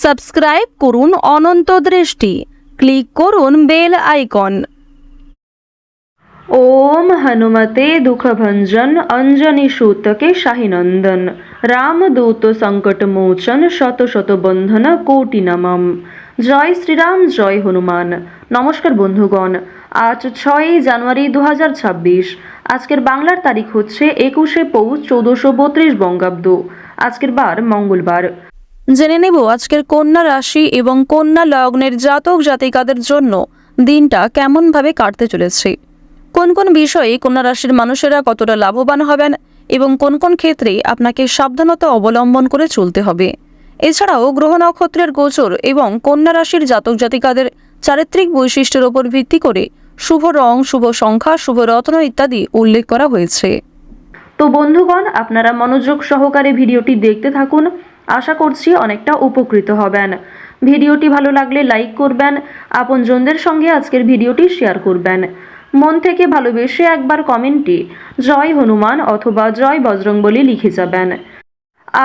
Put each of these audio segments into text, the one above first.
Subscribe করুন অনন্ত দৃষ্টি, click করুন বেল আইকন। ओम हनुमते दुखभंजन अंजनी सूतके शाहीनंदन रामदूत संकट मोचन शत शत बंधन कोटि नमम। জয় শ্রীরাম, জয় হনুমান। নমস্কার বন্ধুগণ, আজ 6 জানুয়ারি 2026। আজকের বাংলার তারিখ হচ্ছে 21শে পৌষ 1432 বঙ্গাব্দ। আজকের বার মঙ্গলবার। জেনে নেব আজকের কন্যা রাশি এবং কন্যা লগ্নের জাতক জাতিকাদের জন্য দিনটা কেমনভাবে কাটতে চলেছে, কোন কোন বিষয়ে কন্যা রাশির মানুষেরা কতটা লাভবান হবেন এবং কোন কোন ক্ষেত্রে আপনাকে সাবধানতা অবলম্বন করে চলতে হবে। এছাড়াও গ্রহ নক্ষত্রের গোচর এবং কন্যা রাশির জাতক জাতিকাদের চারিত্রিক বৈশিষ্ট্যের উপর ভিত্তি করে শুভ রং, শুভ সংখ্যা, শুভ রত্ন ইত্যাদি উল্লেখ করা হয়েছে। তো বন্ধুগণ, আপনারা মনোযোগ সহকারে ভিডিওটি দেখতে থাকুন। আশা করছি অনেকটা উপকৃত হবেন। ভিডিওটি ভালো লাগলে লাইক করবেন, আপনজনদের সঙ্গে আজকের ভিডিওটি শেয়ার করবেন। মন থেকে ভালোবেসে একবার কমেন্টে জয় হনুমান অথবা জয় বজরংবলী লিখে যাবেন।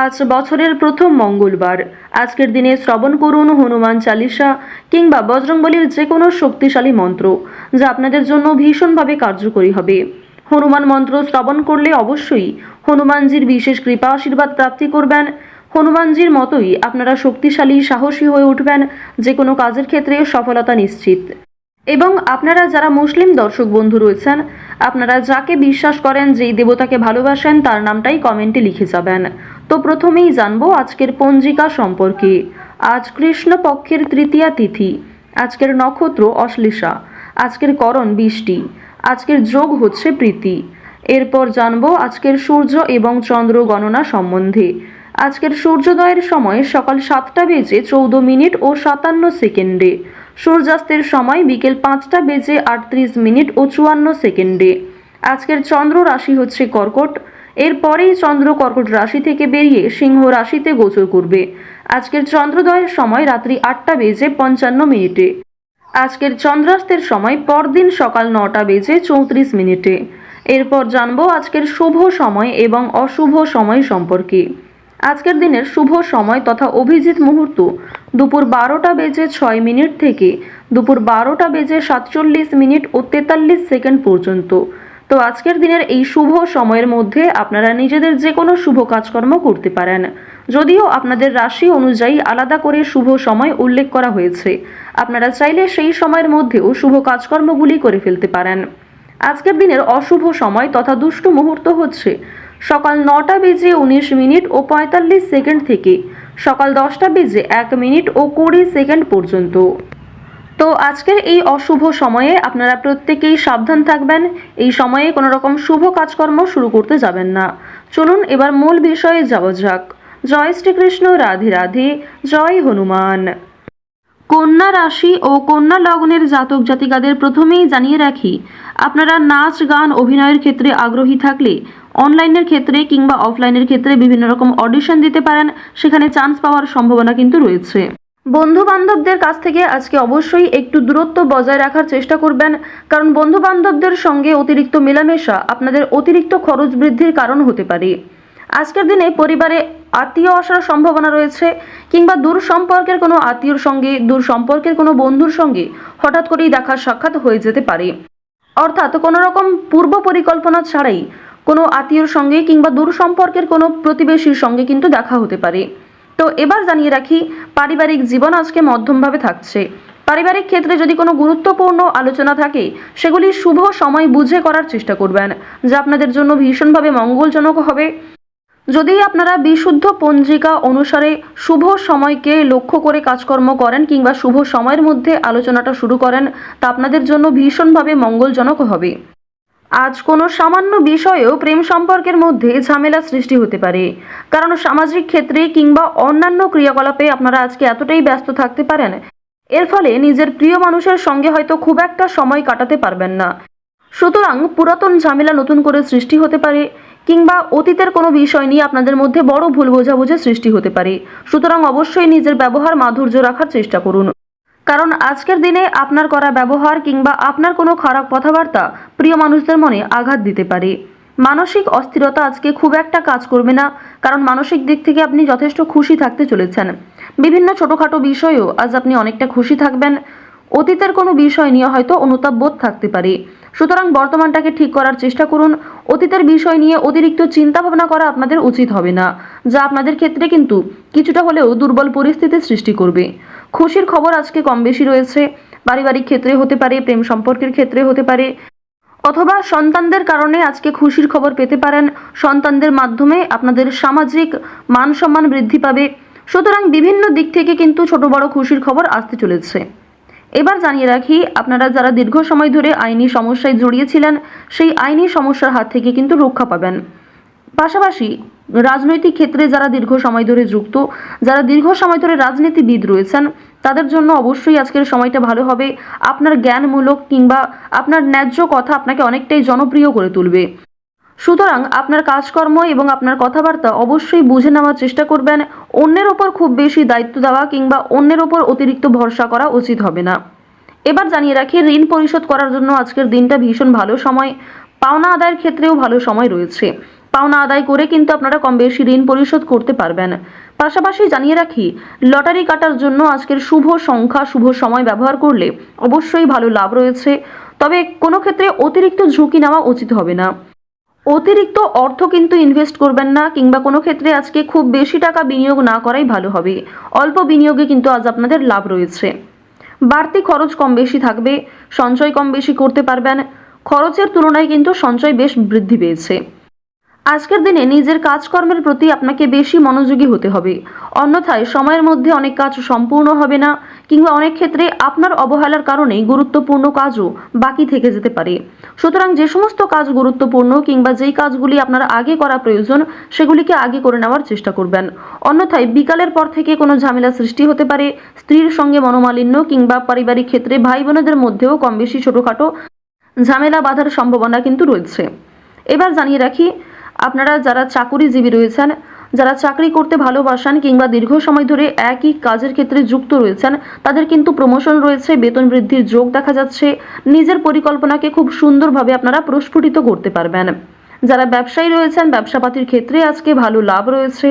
আজ বছরের প্রথম মঙ্গলবার। আজকের দিনে শ্রবণ করুন হনুমান চালিসা কিংবা বজরংবলীর যে কোনো শক্তিশালী মন্ত্র, যা আপনাদের জন্য ভীষণভাবে কার্যকরী হবে। হনুমান মন্ত্র শ্রবণ করলে অবশ্যই হনুমানজির বিশেষ কৃপা আশীর্বাদ প্রাপ্তি করবেন। হনুমানজির মতোই আপনারা শক্তিশালী, সাহসী হয়ে উঠবেন। যে কোনো কাজের ক্ষেত্রে সফলতা নিশ্চিত। এবং আপনারা যারা মুসলিম দর্শক বন্ধু রয়েছেন, আপনারা যাকে বিশ্বাস করেন, যেই দেবতাকে ভালোবাসেন, তার নামটাই কমেন্টে লিখে যাবেন। তো প্রথমেই জানবো আজকের পঞ্জিকা সম্পর্কে। আজ কৃষ্ণপক্ষের তৃতীয়া তিথি। আজকের নক্ষত্র অশ্লেষা। আজকের করণ বৃষ্টি। আজকের যোগ হচ্ছে প্রীতি। এরপর জানবো আজকের সূর্য এবং চন্দ্র গণনা সম্বন্ধে। আজকের সূর্যোদয়ের সময় সকাল 7:14 ও 57 সেকেন্ডে। সূর্যাস্তের সময় বিকেল 5:38 ও 54 সেকেন্ডে। আজকের চন্দ্র রাশি হচ্ছে কর্কট। এরপরেই চন্দ্র কর্কট রাশি থেকে বেরিয়ে সিংহ রাশিতে গোচর করবে। আজকের চন্দ্রোদয়ের সময় রাত্রি 8:55। আজকের চন্দ্রাস্তের সময় পরদিন সকাল 9:34। এরপর জানবো আজকের শুভ সময় এবং অশুভ সময় সম্পর্কে। আজকের দিনের শুভ সময় তথা অভিজিৎ মুহূর্ত দুপুর 12:06 থেকে দুপুর 12:47 ও 43 সেকেন্ড পর্যন্ত। তো আজকের দিনের এই শুভ সময়ের মধ্যে আপনারা নিজেদের যে কোনো শুভ কাজকর্ম করতে পারেন। যদিও আপনাদের রাশি অনুযায়ী আলাদা করে শুভ সময় উল্লেখ করা হয়েছে, আপনারা চাইলে সেই সময়ের মধ্যেও শুভ কাজকর্মগুলি করে ফেলতে পারেন। আজকের দিনের অশুভ সময় তথা দুষ্ট মুহূর্ত হচ্ছে সকাল 9:19 ও 45 সেকেন্ড থেকে সকাল 10:01 ও 20 সেকেন্ড পর্যন্ত। তো আজকের এই অশুভ সময়ে আপনারা প্রত্যেকেই সাবধান থাকবেন। এই সময়ে কোনো রকম শুভ কাজকর্ম শুরু করতে যাবেন না। চলুন এবার মূল বিষয়ে যাওয়া যাক। জয় শ্রীকৃষ্ণ, রাধে রাধে, জয় হনুমান। কন্যা রাশি ও কন্যা লগ্নের জাতক জাতিকাদের প্রথমেই জানিয়ে রাখি, আপনারা নাচ, গান, অভিনয়ের ক্ষেত্রে আগ্রহী থাকলে অনলাইনের ক্ষেত্রে কিংবা অফলাইনের ক্ষেত্রে বিভিন্ন রকম অডিশন দিতে পারেন। সেখানে চান্স পাওয়ার সম্ভাবনা কিন্তু রয়েছে। বন্ধু বান্ধবদের কাছ থেকে আজকে অবশ্যই একটু দূরত্ব বজায় রাখার চেষ্টা করবেন, কারণ বন্ধু বান্ধবদের সঙ্গে অতিরিক্ত মেলামেশা আপনাদের অতিরিক্ত খরচ বৃদ্ধির কারণ হতে পারে। আজকের দিনে পরিবারে আত্মীয় আসার সম্ভাবনা রয়েছে, কিংবা দূর সম্পর্কের কোনো আত্মীয়র সঙ্গে, দূর সম্পর্কের কোনো বন্ধুর সঙ্গে হঠাৎ করেই দেখা সাক্ষাৎ হয়ে যেতে পারে। অর্থাৎ কোনো রকম পূর্ব পরিকল্পনা ছাড়াই কোনো আত্মীয়র সঙ্গে কিংবা দূর সম্পর্কের কোনো প্রতিবেশীর সঙ্গে কিন্তু দেখা হতে পারে। তো এবার জানিয়ে রাখি, পারিবারিক জীবন আজকে মধ্যমভাবে থাকছে। পারিবারিক ক্ষেত্রে যদি কোনো গুরুত্বপূর্ণ আলোচনা থাকে, সেগুলি শুভ সময় বুঝে করার চেষ্টা করবেন, যা আপনাদের জন্য ভীষণভাবে মঙ্গলজনক হবে। যদি আপনারা বিশুদ্ধ পঞ্জিকা অনুসারে শুভ সময়কে লক্ষ্য করে কাজকর্ম করেন কিংবা শুভ সময়ের মধ্যে আলোচনাটা শুরু করেন, তা আপনাদের জন্য ভীষণভাবে মঙ্গলজনক হবে। আজ কোনো সামান্য বিষয়েও প্রেম সম্পর্কের মধ্যে ঝামেলা সৃষ্টি হতে পারে, কারণ সামাজিক ক্ষেত্রে কিংবা অন্যান্য ক্রিয়াকলাপে আপনারা আজকে এতটাই ব্যস্ত থাকতে পারেন, এর ফলে নিজের প্রিয় মানুষের সঙ্গে হয়তো খুব একটা সময় কাটাতে পারবেন না। সুতরাং পুরাতন ঝামেলা নতুন করে সৃষ্টি হতে পারে, কিংবা অতীতের কোনো বিষয় নিয়ে আপনাদের মধ্যে বড় ভুল বোঝাবুঝি সৃষ্টি হতে পারে। সুতরাং অবশ্যই নিজের ব্যবহার মাধুর্য রাখার চেষ্টা করুন, কারণ আজকের দিনে আপনার করা ব্যবহার কিংবা আপনার কোনো খারাপ কথাবার্তা প্রিয় মানুষদের মনে আঘাত দিতে পারে। মানসিক অস্থিরতা আজকে খুব একটা কাজ করবে না, কারণ মানসিক দিক থেকে আপনি যথেষ্ট খুশি থাকতে চলেছেন। বিভিন্ন ছোটখাটো বিষয়েও আজ আপনি অনেকটা খুশি থাকবেন। অতীতের কোনো বিষয় নিয়ে হয়তো অনুতাপ বোধ থাকতে পারে, সুতরাং বর্তমানটাকে ঠিক করার চেষ্টা করুন। অতীতের বিষয় নিয়ে অতিরিক্ত চিন্তা ভাবনা করা আপনাদের উচিত হবে না, যা আপনাদের ক্ষেত্রে কিন্তু কিছুটা হলেও দুর্বল পরিস্থিতির সৃষ্টি করবে। খুশির খবর আজকে কম বেশি রয়েছে, পারিবারিক ক্ষেত্রে হতে পারে, প্রেম সম্পর্কের ক্ষেত্রে হতে পারে, অথবা সন্তানদের কারণে আজকে খুশির খবর পেতে পারেন। সন্তানদের মাধ্যমে আপনাদের সামাজিক মান সম্মান বৃদ্ধি পাবে। সুতরাং বিভিন্ন দিক থেকে কিন্তু ছোট বড় খুশির খবর আসতে চলেছে। এবার জানিয়ে রাখি, আপনারা যারা দীর্ঘ সময় ধরে আইনি সমস্যায় জড়িয়েছিলেন, সেই আইনি সমস্যার হাত থেকে কিন্তু রক্ষা পাবেন। পাশাপাশি রাজনৈতিক ক্ষেত্রে যারা দীর্ঘ সময় ধরে যুক্ত, যারা দীর্ঘ সময় ধরে রাজনীতিবিদ রয়েছেন, তাদের জন্য অবশ্যই আজকের সময়টা ভালো হবে। আপনার জ্ঞানমূলক কিংবা আপনার ন্যায্য কথা আপনাকে অনেকটাই জনপ্রিয় করে তুলবে। সুতরাং আপনার কাজকর্ম এবং আপনার কথাবার্তা অবশ্যই বুঝে নেওয়ার চেষ্টা করবেন। অন্যের ওপর খুব বেশি দায়িত্ব দেওয়া কিংবা অন্যের ওপর অতিরিক্ত ভরসা করা উচিত হবে না। এবার জানিয়ে রাখি, ঋণ পরিশোধ করার জন্য আজকের দিনটা ভীষণ ভালো সময়। পাওনা আদায়ের ক্ষেত্রেও ভালো সময় রয়েছে। পাওনা আদায় করে কিন্তু আপনারা কম বেশি ঋণ পরিশোধ করতে পারবেন। পাশাপাশি জানিয়ে রাখি, লটারি কাটার জন্য আজকের শুভ সংখ্যা, শুভ সময় ব্যবহার করলে অবশ্যই ভালো লাভ রয়েছে। তবে কোনো ক্ষেত্রে অতিরিক্ত ঝুঁকি নেওয়া উচিত হবে না। অতিরিক্ত অর্থ কিন্তু ইনভেস্ট করবেন না, কিংবা কোনো ক্ষেত্রে আজকে খুব বেশি টাকা বিনিয়োগ না করাই ভালো হবে। অল্প বিনিয়োগে কিন্তু আজ আপনাদের লাভ রয়েছে। বাড়তি খরচ কম বেশি থাকবে, সঞ্চয় কম বেশি করতে পারবেন। খরচের তুলনায় কিন্তু সঞ্চয় বেশ বৃদ্ধি পেয়েছে। আজকের দিনে নিজের কাজকর্মের প্রতি আপনাকে বেশি মনোযোগী হতে হবে, অন্যথায় সময়ের মধ্যে অনেক কাজ সম্পূর্ণ হবে না, কিংবা অনেক ক্ষেত্রে আপনার অবহেলার কারণে গুরুত্বপূর্ণ কাজও বাকি থেকে যেতে পারে। সুতরাং যে সমস্ত কাজ গুরুত্বপূর্ণ কিংবা যেই কাজগুলি আপনার আগে করা প্রয়োজন, সেগুলিকে আগে করে নেওয়ার চেষ্টা করবেন। অন্যথায় বিকালের পর থেকে কোনো ঝামেলা সৃষ্টি হতে পারে। স্ত্রীর সঙ্গে মনোমালিন্য কিংবা পারিবারিক ক্ষেত্রে ভাই বোনেদের মধ্যেও কম বেশি ছোটোখাটো ঝামেলা বাঁধার সম্ভাবনা কিন্তু রয়েছে। এবার জানিয়ে রাখি, আপনারা যারা চাকুরিজীবী রয়েছেন, যারা চাকরি করতে ভালোবাসেন কিংবা দীর্ঘ সময় ধরে একই কাজের ক্ষেত্রে যুক্ত রয়েছেন, তাদের কিন্তু প্রমোশন রয়েছে, বেতন বৃদ্ধির যোগ দেখা যাচ্ছে। নিজের পরিকল্পনাকে খুব সুন্দরভাবে আপনারা প্রস্ফুটিত করতে পারবেন। যারা ব্যবসায়ী রয়েছেন, ব্যবসাপাতির ক্ষেত্রে আজকে ভালো লাভ রয়েছে।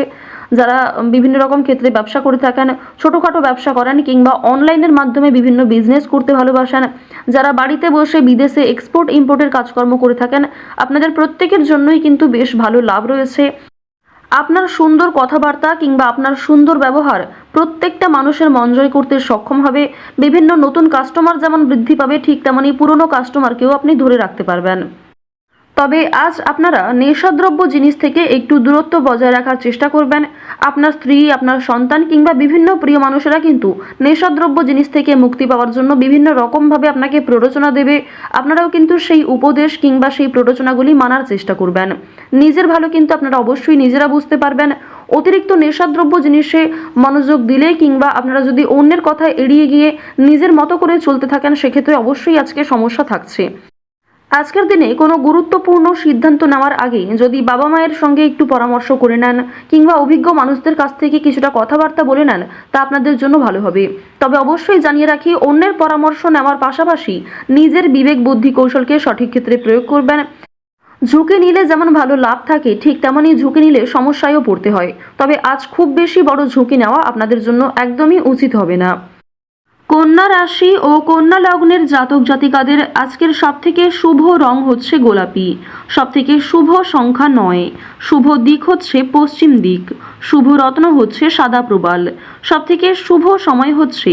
যারা বিভিন্ন রকম ক্ষেত্রে ব্যবসা করে থাকেন, ছোটোখাটো ব্যবসা করেন কিংবা অনলাইনের মাধ্যমে বিভিন্ন বিজনেস করতে ভালোবাসেন, যারা বাড়িতে বসে বিদেশে এক্সপোর্ট ইম্পোর্টের কাজকর্ম করে থাকেন, আপনাদের প্রত্যেকের জন্যই কিন্তু বেশ ভালো লাভ রয়েছে। আপনার সুন্দর কথাবার্তা কিংবা আপনার সুন্দর ব্যবহার প্রত্যেকটা মানুষের মন জয় করতে সক্ষম হবে। বিভিন্ন নতুন কাস্টমার যেমন বৃদ্ধি পাবে, ঠিক তেমনি পুরনো কাস্টমারকেও আপনি ধরে রাখতে পারবেন। তবে আজ আপনারা নেশাদ্রব্য জিনিস থেকে একটু দূরত্ব বজায় রাখার চেষ্টা করবেন। আপনার স্ত্রী, আপনার সন্তান কিংবা বিভিন্ন প্রিয় মানুষেরা কিন্তু নেশাদ্রব্য জিনিস থেকে মুক্তি পাওয়ার জন্য বিভিন্ন রকমভাবে আপনাকে প্ররোচনা দেবে। আপনারাও কিন্তু সেই উপদেশ কিংবা সেই প্ররোচনাগুলি মানার চেষ্টা করবেন। নিজের ভালো কিন্তু আপনারা অবশ্যই নিজেরা বুঝতে পারবেন। অতিরিক্ত নেশাদ্রব্য জিনিসে মনোযোগ দিলে কিংবা আপনারা যদি অন্যের কথা এড়িয়ে গিয়ে নিজের মতো করে চলতে থাকেন, সেক্ষেত্রে অবশ্যই আজকে সমস্যা থাকছে। আজকের দিনে কোনো গুরুত্বপূর্ণ সিদ্ধান্ত নেওয়ার আগে যদি বাবা মায়ের সঙ্গে একটু পরামর্শ করে নেন কিংবা অভিজ্ঞ মানুষদের কাছ থেকে কিছুটা কথাবার্তা বলে নেন, তা আপনাদের জন্য ভালো হবে। তবে অবশ্যই জানিয়ে রাখি, অন্যের পরামর্শ নেওয়ার পাশাপাশি নিজের বিবেক বুদ্ধি কৌশলকে সঠিক ক্ষেত্রে প্রয়োগ করবেন। ঝুঁকি নিলে যেমন ভালো লাভ থাকে, ঠিক তেমনই ঝুঁকি নিলে সমস্যায়ও পড়তে হয়। তবে আজ খুব বেশি বড় ঝুঁকি নেওয়া আপনাদের জন্য একদমই উচিত হবে না। কন্যা রাশি ও কন্যা লগ্নের জাতক জাতিকাদের আজকের সবথেকে শুভ রং হচ্ছে গোলাপি, সবথেকে শুভ সংখ্যা 9, শুভ দিক হচ্ছে পশ্চিম দিক, শুভ রত্ন হচ্ছে সাদা প্রবাল, সবথেকে শুভ সময় হচ্ছে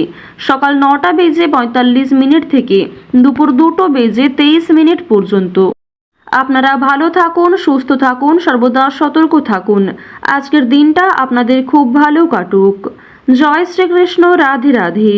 সকাল 9:45 থেকে দুপুর 2:23 পর্যন্ত। আপনারা ভালো থাকুন, সুস্থ থাকুন, সর্বদা সতর্ক থাকুন। আজকের দিনটা আপনাদের খুব ভালো কাটুক। জয় শ্রীকৃষ্ণ। রাধে রাধে।